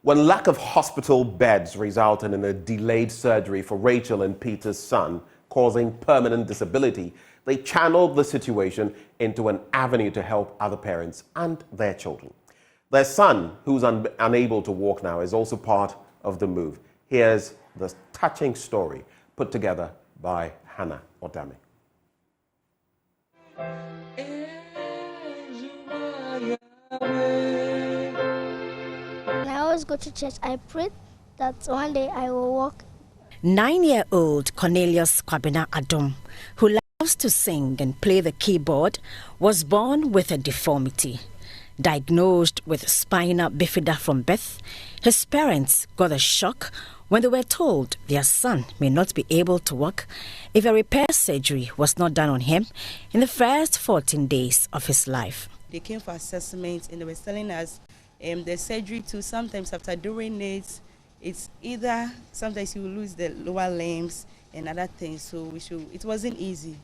When lack of hospital beds resulted in a delayed surgery for Rachel and Peter's son, causing permanent disability, they channeled the situation into an avenue to help other parents and their children. Their son, who's unable to walk now, is also part of the move. Here's the touching story put together by Hannah Odame. I always go to church. I pray that one day I will walk. 9-year-old Cornelius Kwabena Adom, who loves to sing and play the keyboard, was born with a deformity. Diagnosed with spina bifida from birth, his parents got a shock when they were told their son may not be able to walk if a repair surgery was not done on him in the first 14 days of his life. They came for assessment and they were telling us the surgery too, sometimes after doing it, it's either sometimes you lose the lower limbs and other things, so it wasn't easy.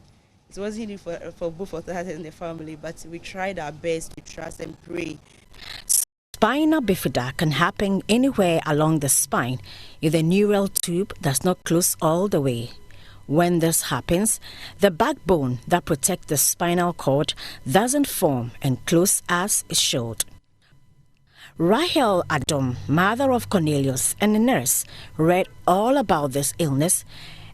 It wasn't easy for both of us and the family, but we tried our best to trust and pray. Spina bifida can happen anywhere along the spine if the neural tube does not close all the way. When this happens, the backbone that protects the spinal cord doesn't form and close as it should. Rahel Adom, mother of Cornelius and a nurse, read all about this illness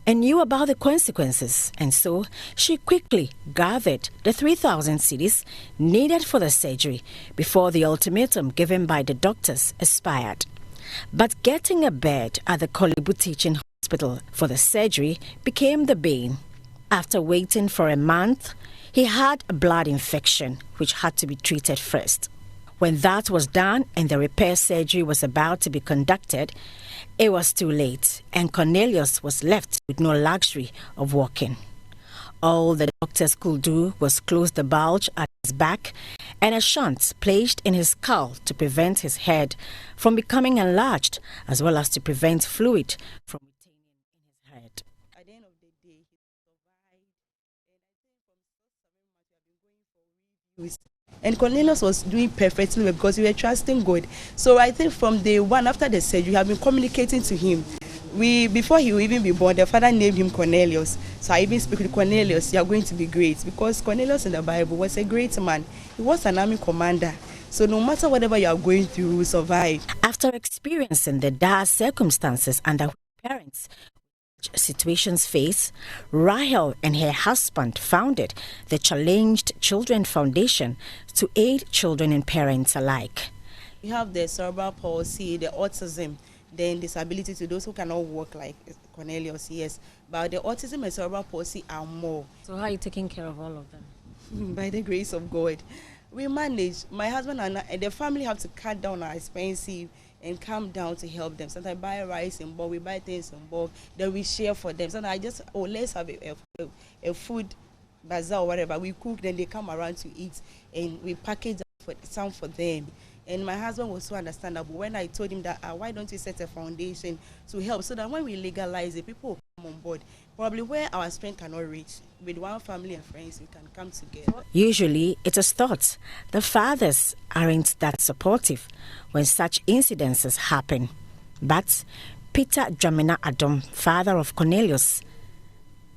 and knew about the consequences, and so she quickly gathered the 3,000 cedis needed for the surgery before the ultimatum given by the doctors expired. But getting a bed at the Korle Bu Teaching Hospital for the surgery became the bane. After waiting for a month, he had a blood infection which had to be treated first. When that was done and the repair surgery was about to be conducted, it was too late and Cornelius was left with no luxury of walking. All the doctors could do was close the bulge at his back and a shunt placed in his skull to prevent his head from becoming enlarged, as well as to prevent fluid from retaining in his head. At the end of the day, he survived, and I think from so 7 months we have been going for reviews. And Cornelius was doing perfectly because we were trusting God. So I think from day one after the surgery, we have been communicating to him. Before he will even be born, the father named him Cornelius. So I even speak to Cornelius, you are going to be great. Because Cornelius in the Bible was a great man. He was an army commander. So no matter whatever you are going through, you will survive. After experiencing the dire circumstances under parents situations face, Rahel and her husband founded the Challenged Children Foundation to aid children and parents alike. We have the cerebral palsy, the autism, then disability to those who cannot walk like Cornelius, yes. But the autism and cerebral palsy are more. So how are you taking care of all of them? By the grace of God. We manage. My husband and the family have to cut down our expenses and come down to help them. Sometimes I buy rice in bulk, we buy things in bulk, then we share for them. Sometimes let's have a food bazaar or whatever. We cook, then they come around to eat, and we package some for them. And my husband was so understandable when I told him that why don't we set a foundation to help so that when we legalize it, people will come on board. Probably where our strength cannot reach, with one family and friends, we can come together. Usually, it is thought the fathers aren't that supportive when such incidences happen. But Peter Dwamena Adom, father of Cornelius,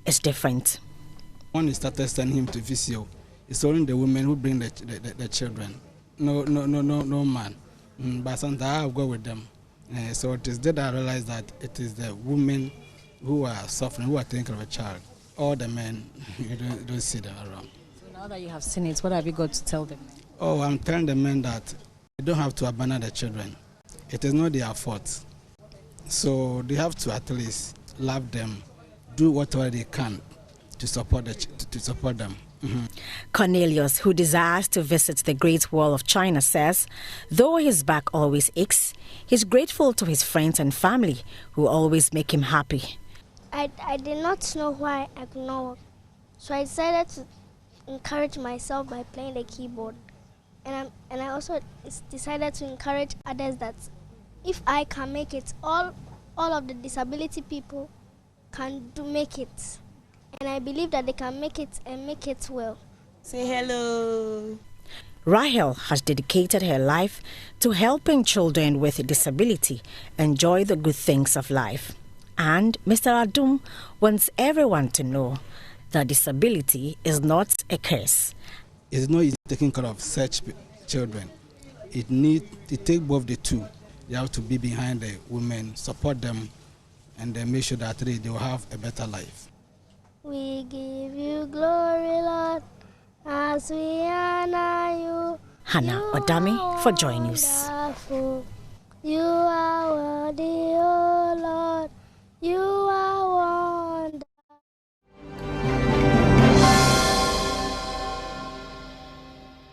is different. When we started sending him to VCO, it's only the women who bring the children. No man. But sometimes I go with them. So it is then I realized that it is the women who are suffering, who are taking care of a child. All the men, you don't see them around. So now that you have seen it, what have you got to tell them? Oh, I'm telling the men that they don't have to abandon the children. It is not their fault. So they have to at least love them, do whatever they can to support them. Mm-hmm. Cornelius, who desires to visit the Great Wall of China, says, though his back always aches, he's grateful to his friends and family who always make him happy. I did not know why I could not walk, so I decided to encourage myself by playing the keyboard. And I also decided to encourage others that if I can make it, all of the disability people can make it. And I believe that they can make it and make it well. Say hello. Rahel has dedicated her life to helping children with disability enjoy the good things of life. And Mr. Adum wants everyone to know that disability is not a curse. It's not easy taking care of such children. It takes both the two. You have to be behind the women, support them, and then make sure that they will have a better life. We give you glory, Lord, as we honor you. Hannah Odami for Joy News. You are worthy